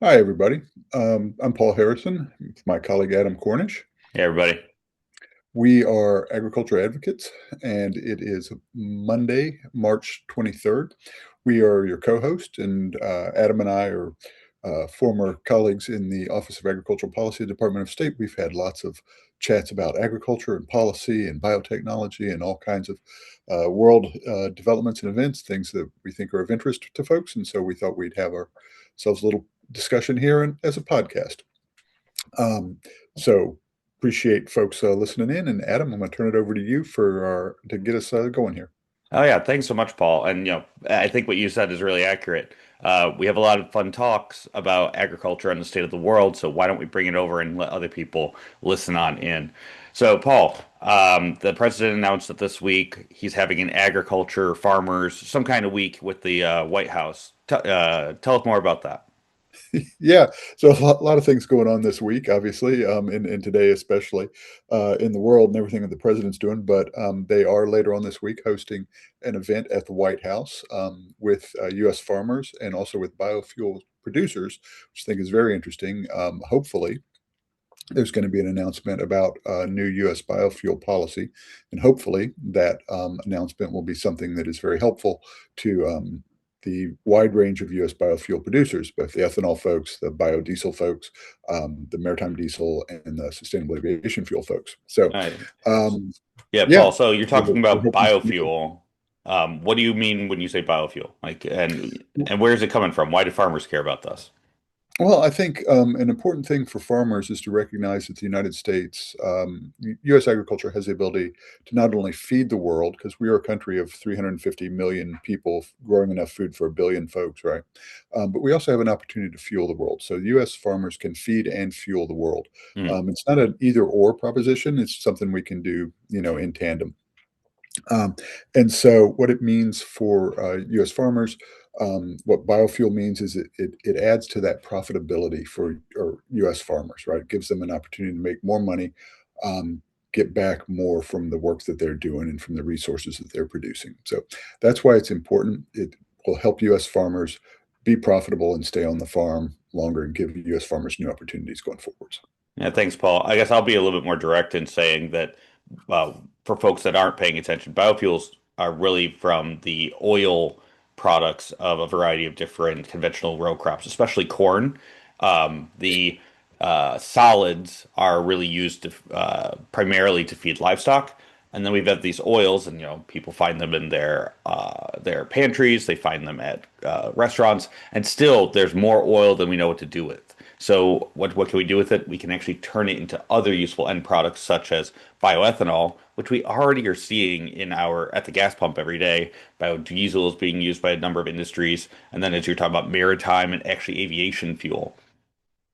Hi, everybody. I'm Paul Harrison with my colleague Adam Cornish. Hey, everybody. We are agriculture advocates, and it is Monday, March 23rd. We are your co-host, and Adam and I are former colleagues in the Office of Agricultural Policy, Department of State. We've had lots of chats about agriculture and policy and biotechnology and all kinds of world developments and events, things that we think are of interest to folks. And so we thought we'd have ourselves a little discussion here and as a podcast. Um, so appreciate folks listening in. And Adam, I'm going to turn it over to you to get us going here. Oh yeah, thanks so much, Paul. And I think what you said is really accurate. We have a lot of fun talks about agriculture and the state of the world, so why don't we bring it over and let other people listen on in? So, Paul, the president announced that this week he's having an agriculture farmers some kind of week with the White House. Tell us more about that. Yeah, so a lot of things going on this week, obviously, and today especially in the world and everything that the president's doing. But they are later on this week hosting an event at the White House with U.S. farmers and also with biofuel producers, which I think is very interesting. Hopefully, there's going to be an announcement about new U.S. biofuel policy, and hopefully that announcement will be something that is very helpful to the wide range of U.S. biofuel producers, both the ethanol folks, the biodiesel folks, the maritime diesel, and the sustainable aviation fuel folks. So, Uh, um, yeah, yeah, Paul. So you're talking we're about hoping. biofuel. What do you mean when you say biofuel? Like, and where is it coming from? Why do farmers care about this? Well, I think an important thing for farmers is to recognize that the United States, U.S. agriculture has the ability to not only feed the world, because we are a country of 350 million people growing enough food for a billion folks, right? But we also have an opportunity to fuel the world. So U.S. farmers can feed and fuel the world. Hmm. It's not an either or proposition. It's something we can do, in tandem. Um, and so, what it means for U.S. farmers, what biofuel means is it adds to that profitability for U.S. farmers, right? It gives them an opportunity to make more money, um, get back more from the work that they're doing and from the resources that they're producing. So that's why it's important. It will help U.S. farmers be profitable and stay on the farm longer and give U.S. farmers new opportunities going forwards. Yeah, thanks, Paul. I guess I'll be a little bit more direct in saying that for folks that aren't paying attention, biofuels are really from the oil products of a variety of different conventional row crops, especially corn. The solids are really used primarily to feed livestock, and then we've got these oils, and people find them in their pantries, they find them at restaurants, and still there's more oil than we know what to do with. So what can we do with it? We can actually turn it into other useful end products such as bioethanol, which we already are seeing in our at the gas pump every day. Biodiesel is being used by a number of industries, and then as you're talking about maritime and actually aviation fuel.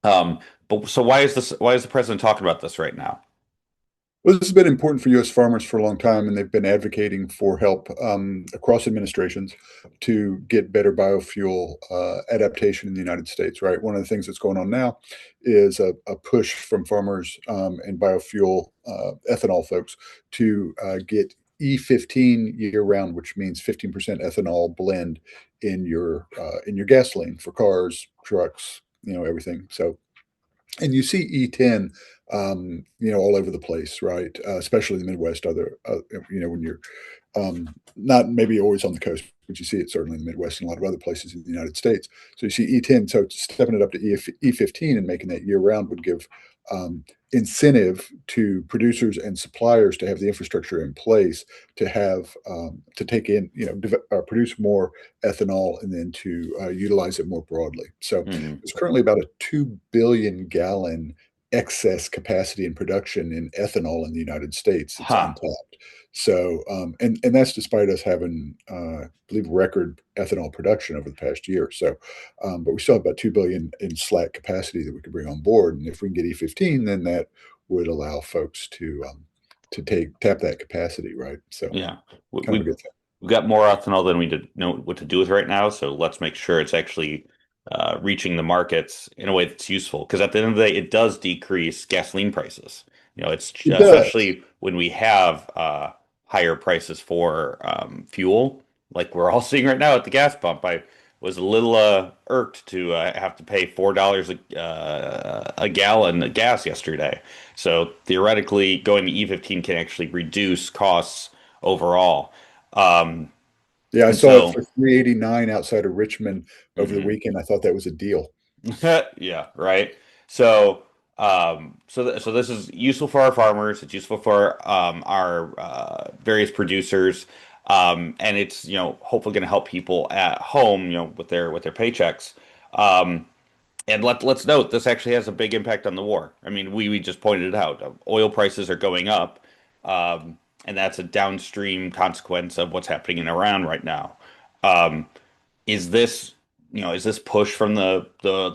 Um, but so why is this? Why is the president talking about this right now? Well, this has been important for U.S. farmers for a long time, and they've been advocating for help across administrations to get better biofuel adaptation in the United States, right? One of the things that's going on now is a push from farmers and biofuel ethanol folks to get E15 year round, which means 15% ethanol blend in your gasoline for cars, trucks, everything. So and you see E10, all over the place, right? Especially in the Midwest. When you're not maybe always on the coast, but you see it certainly in the Midwest and a lot of other places in the United States. So you see E10. So stepping it up to E15 and making that year round would give incentive to producers and suppliers to have the infrastructure in place to take in, produce more ethanol and then to utilize it more broadly. So Hmm. there's currently about a 2 billion gallon excess capacity in production in ethanol in the United States. It's Huh. untapped. So, and that's despite us having, I believe, record ethanol production over the past year. So, but we still have about 2 billion in slack capacity that we could bring on board. And if we can get E15, then that would allow folks to tap that capacity, right? So, Yeah. We, kind of a we good thing. we've got more ethanol than we did know what to do with right now. So let's make sure it's actually reaching the markets in a way that's useful. Because at the end of the day, it does decrease gasoline prices. It's It does. especially when we have higher prices for fuel, like we're all seeing right now at the gas pump. was a little irked to have to pay $4 a gallon of gas yesterday. So theoretically, going to E15 can actually reduce costs overall. Um, Yeah, I and saw it so, for 389 outside of Richmond over the mhm. weekend. I thought that was a deal. Yeah, right. So, so this is useful for our farmers. It's useful for our various producers, and it's hopefully going to help people at home, with their paychecks. Um, and let's note this actually has a big impact on the war. I mean, we just pointed it out. Oil prices are going up, and that's a downstream consequence of what's happening in Iran right now. Um, is this is this push from the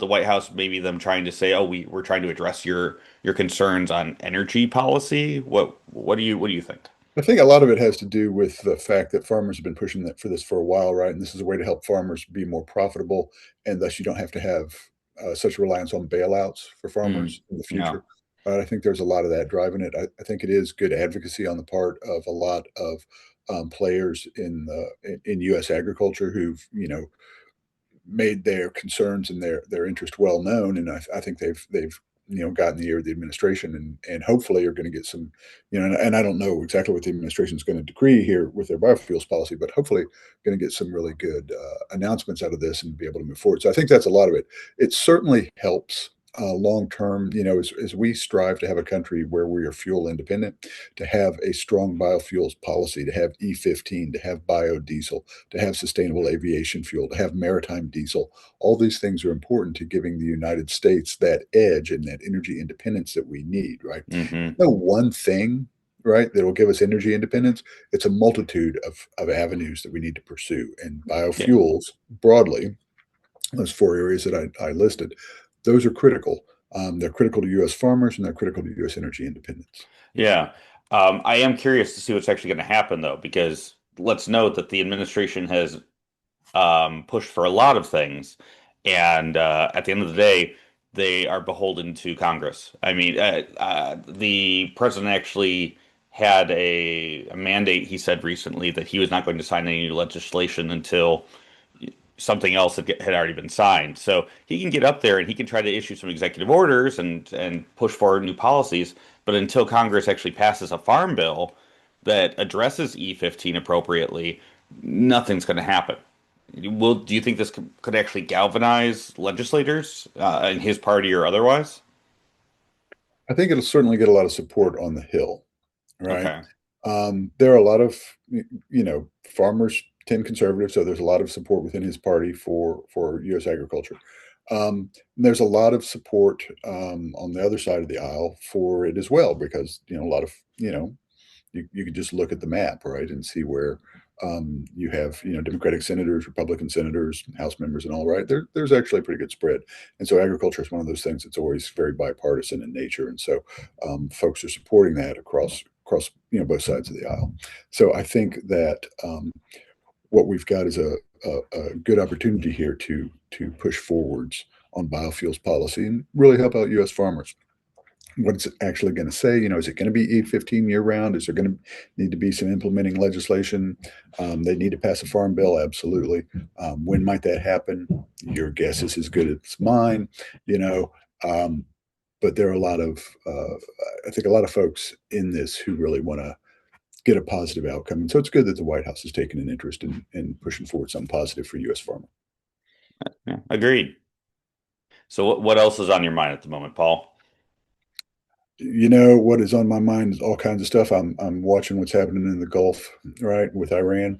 White House maybe them trying to say, oh, we're trying to address your concerns on energy policy? What do you think? I think a lot of it has to do with the fact that farmers have been pushing that for this for a while, right? And this is a way to help farmers be more profitable, and thus you don't have to have such reliance on bailouts for Mm, farmers in the yeah, future. I think there's a lot of that driving it. I think it is good advocacy on the part of a lot of players in U.S. agriculture who've made their concerns and their interest well known, and I think they've gotten the ear of the administration, and hopefully are going to get some, and I don't know exactly what the administration is going to decree here with their biofuels policy, but hopefully going to get some really good announcements out of this and be able to move forward. So I think that's a lot of it. It certainly helps. Long term, as we strive to have a country where we are fuel independent, to have a strong biofuels policy, to have E15, to have biodiesel, to have sustainable aviation fuel, to have maritime diesel. All these things are important to giving the United States that edge and that energy independence that we need, right? hmm No one thing, right, that will give us energy independence. It's a multitude of avenues that we need to pursue. And yeah, biofuels, broadly, those four areas that I listed, those are critical. They're critical to U.S. farmers and they're critical to U.S. energy independence. yeah. I am curious to see what's actually going to happen though, because let's note that the administration has pushed for a lot of things, and at the end of the day, they are beholden to Congress. I mean, the president actually had a mandate. He said recently that he was not going to sign any legislation until something else had already been signed. So he can get up there and he can try to issue some executive orders and push forward new policies. But until Congress actually passes a farm bill that addresses E15 appropriately, nothing's going to happen. Do you think this could actually galvanize legislators in his party or otherwise? I think it'll certainly get a lot of support on the Hill, right? Okay. There are a lot of, farmers tend conservative, so there's a lot of support within his party for U.S. agriculture. There's a lot of support on the other side of the aisle for it as well, because a lot of you could just look at the map, right, and see where you have Democratic senators, Republican senators, House members, and all right. There's actually a pretty good spread, and so agriculture is one of those things that's always very bipartisan in nature, and so folks are supporting that across both sides of the aisle. So I think that what we've got is a good opportunity here to push forwards on biofuels policy and really help out U.S. farmers. What it's actually going to say, is it going to be E15 year round? Is there going to need to be some implementing legislation? They need to pass a farm bill, absolutely. When might that happen? Your guess is as good as mine, you know. Um, but there are a lot of, I think, a lot of folks in this who really want to get a positive outcome, and so it's good that the White House has taken an interest in pushing forward something positive for U.S. farmers. Yeah, agreed. So what else is on your mind at the moment, Paul? What is on my mind is all kinds of stuff. I'm watching what's happening in the Gulf, right, with Iran.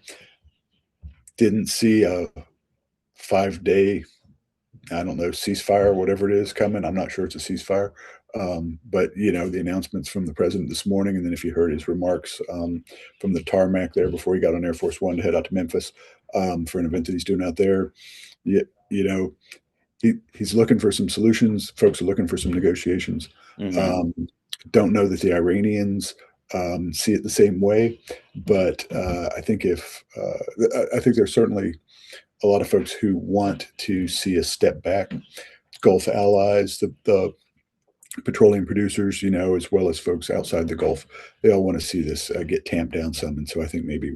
Didn't see a 5 day, I don't know, ceasefire, whatever it is, coming. I'm not sure it's a ceasefire. But the announcements from the president this morning, and then if you heard his remarks from the tarmac there before he got on Air Force One to head out to Memphis for an event that he's doing out there, you, you know, he's looking for some solutions. Folks are looking for some negotiations. Hmm Um, don't know that the Iranians see it the same way, but I think there's certainly a lot of folks who want to see a step back. Gulf allies, the petroleum producers, as well as folks outside the Gulf, they all want to see this get tamped down some. And so I think maybe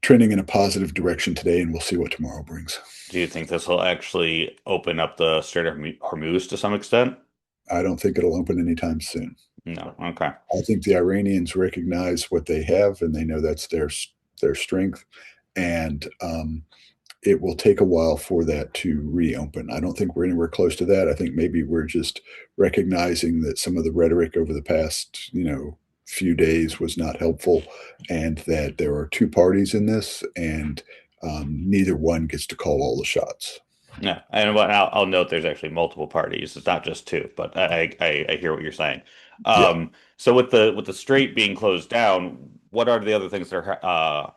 trending in a positive direction today, and we'll see what tomorrow brings. Do you think this will actually open up the Strait of Hormuz to some extent? I don't think it'll open anytime soon. No. Okay. I think the Iranians recognize what they have, and they know that's their strength, and it will take a while for that to reopen. I don't think we're anywhere close to that. I think maybe we're just recognizing that some of the rhetoric over the past, few days was not helpful, and that there are two parties in this, and neither one gets to call all the shots. Yeah, and what I'll note there's actually multiple parties. It's not just two, but I hear what you're saying. Yeah, So with the strait being closed down, what are the other things that are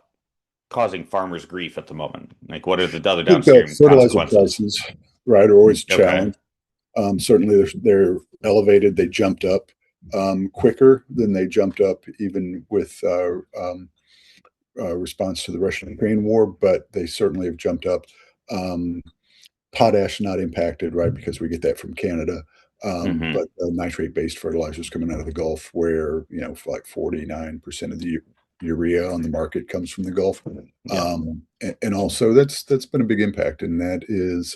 causing farmers grief at the moment? Like, what are the other I think downstream fertilizer consequences? prices, right, are always a Okay. challenge. Certainly, they're elevated. They jumped up quicker than they jumped up even with response to the Russian-Ukraine war, but they certainly have jumped up. Um, Potash not impacted, right, because we get that from Canada. Hmm. But nitrate-based fertilizers coming out of the Gulf, where like 49% of the urea on the market comes from the Gulf, Yeah. and also that's been a big impact. And that is,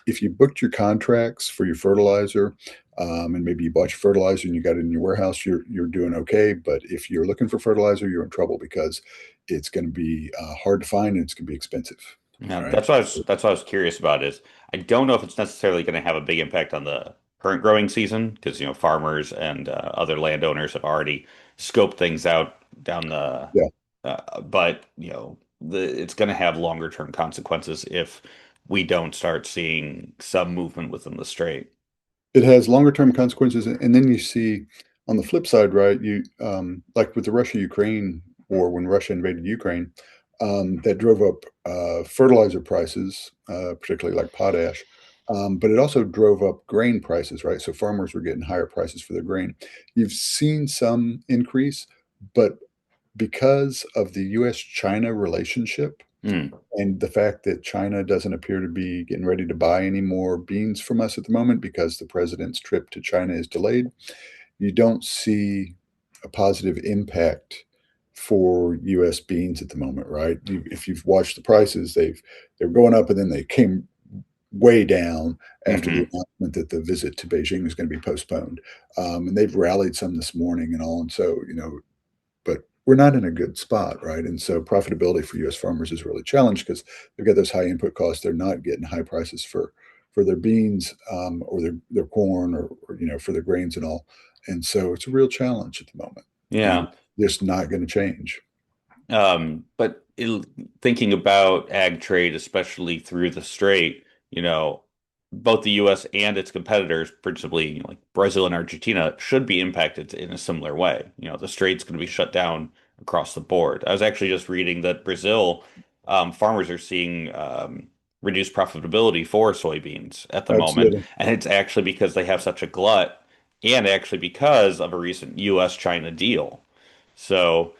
if you booked your contracts for your fertilizer, and maybe you bought your fertilizer and you got it in your warehouse, you're doing okay. But if you're looking for fertilizer, you're in trouble because it's going to be hard to find and it's going to be expensive. Yeah, Right. that's what I was curious about is I don't know if it's necessarily going to have a big impact on the current growing season because farmers and other landowners have already scoped things out down the Yeah. but it's going to have longer term consequences if we don't start seeing some movement within the strait. It has longer term consequences, and then you see on the flip side, right? You like with the Russia-Ukraine war, when Russia invaded Ukraine, that drove up fertilizer prices, particularly like potash. But it also drove up grain prices, right? So farmers were getting higher prices for their grain. You've seen some increase, but because of the U.S.-China relationship, Hmm. and the fact that China doesn't appear to be getting ready to buy any more beans from us at the moment because the president's trip to China is delayed, you don't see a positive impact for U.S. beans at the moment, right? If you've watched the prices, they're going up and then they came way down after the Hmm. announcement that the visit to Beijing was going to be postponed, and they've rallied some this morning and all, and so but we're not in a good spot, right? And so profitability for U.S. farmers is really challenged because they've got those high input costs. They're not getting high prices for their beans, or their corn, or for their grains and all. And so it's a real challenge at the moment, and Yeah. it's not going to change. But thinking about ag trade, especially through the strait, both the U.S. and its competitors, principally like Brazil and Argentina, should be impacted in a similar way. The strait's going to be shut down across the board. I was actually just reading that Brazil farmers are seeing reduced profitability for soybeans at the moment, Absolutely. and it's actually because they have such a glut, and actually because of a recent U.S.-China deal. So.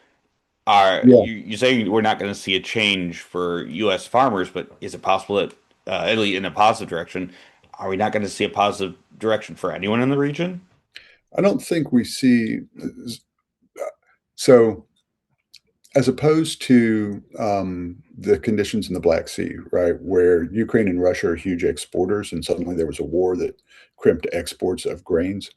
Are Yeah. you saying we're not going to see a change for U.S. farmers, but is it possible that, at least in a positive direction, are we not going to see a positive direction for anyone in the region? I don't think we see so as opposed to the conditions in the Black Sea, right, where Ukraine and Russia are huge exporters, and suddenly there was a war that crimped exports of grains.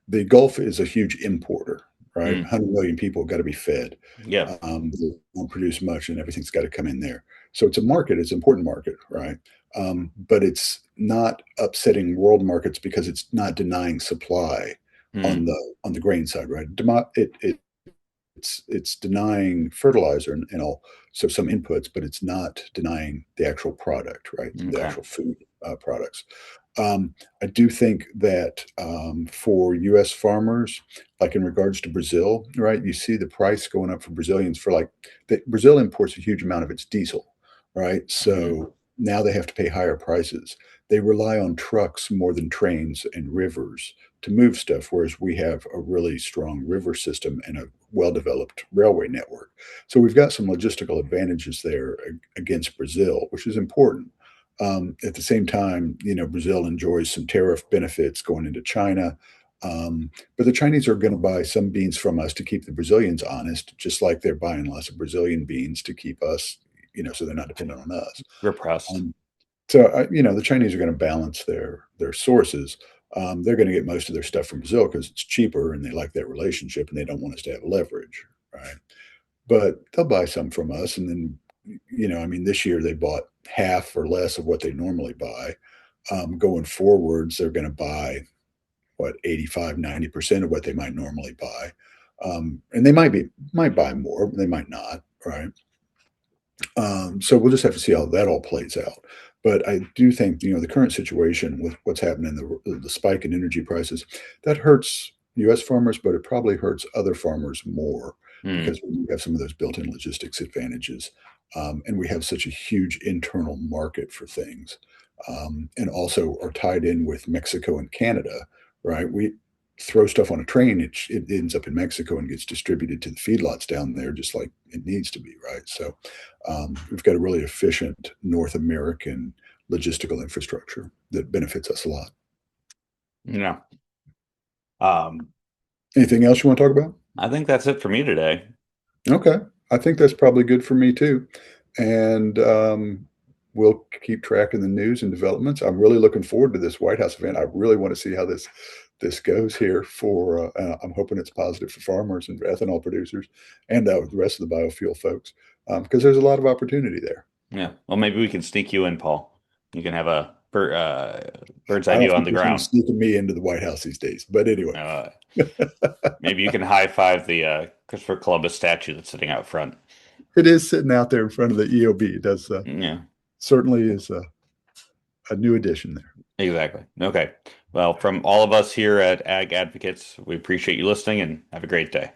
The Gulf is a huge importer, right? Mm, 100 million people got to be fed. yeah. They won't produce much, and everything's got to come in there. So it's a market. It's an important market, right? But it's not upsetting world markets because it's not denying supply on Mm, the grain side, right? It's denying fertilizer and all, so some inputs, but it's not denying the actual product, right? The okay. actual food products. I do think that for U.S. farmers, like in regards to Brazil, right, you see the price going up for Brazilians for Brazil imports a huge amount of its diesel, right? Hmm. So now they have to pay higher prices. They rely on trucks more than trains and rivers to move stuff, whereas we have a really strong river system and a well-developed railway network. So we've got some logistical advantages there against Brazil, which is important. At the same time, Brazil enjoys some tariff benefits going into China. But the Chinese are going to buy some beans from us to keep the Brazilians honest, just like they're buying lots of Brazilian beans to keep us, so they're not dependent on us. Repressed. Um, so the Chinese are going to balance their sources. They're going to get most of their stuff from Brazil because it's cheaper and they like that relationship and they don't want us to have leverage, right? But they'll buy some from us, and then I mean, this year they bought half or less of what they normally buy. Going forwards, they're going to buy what 85, 90% of what they might normally buy. And they might buy more, they might not, right? So we'll just have to see how that all plays out. But I do think the current situation with what's happening, the spike in energy prices, that hurts U.S. farmers, but it probably hurts other farmers more Hmm. because we have some of those built-in logistics advantages, and we have such a huge internal market for things, and also are tied in with Mexico and Canada, right? We throw stuff on a train, it ends up in Mexico and gets distributed to the feedlots down there, just like it needs to be, right? So we've got a really efficient North American logistical infrastructure that benefits us a lot. Yeah. Um, Anything else you want to talk about? I think that's it for me today. Okay. I think that's probably good for me too. And we'll keep tracking the news and developments. I'm really looking forward to this White House event. I really want to see how this goes here I'm hoping it's positive for farmers and ethanol producers and the rest of the biofuel folks, because there's a lot of opportunity there. Yeah. Well, maybe we can sneak you in, Paul. You can have a bird's eye I don't view on think the there's any ground. sneaking me into the White House these days. But anyway, Uh, Maybe you can high five the Christopher Columbus statue that's sitting out front. it is sitting out there in front of the EOB. It does Yeah, certainly is a new addition there. exactly. Okay. Well, from all of us here at Ag Advocates, we appreciate you listening and have a great day.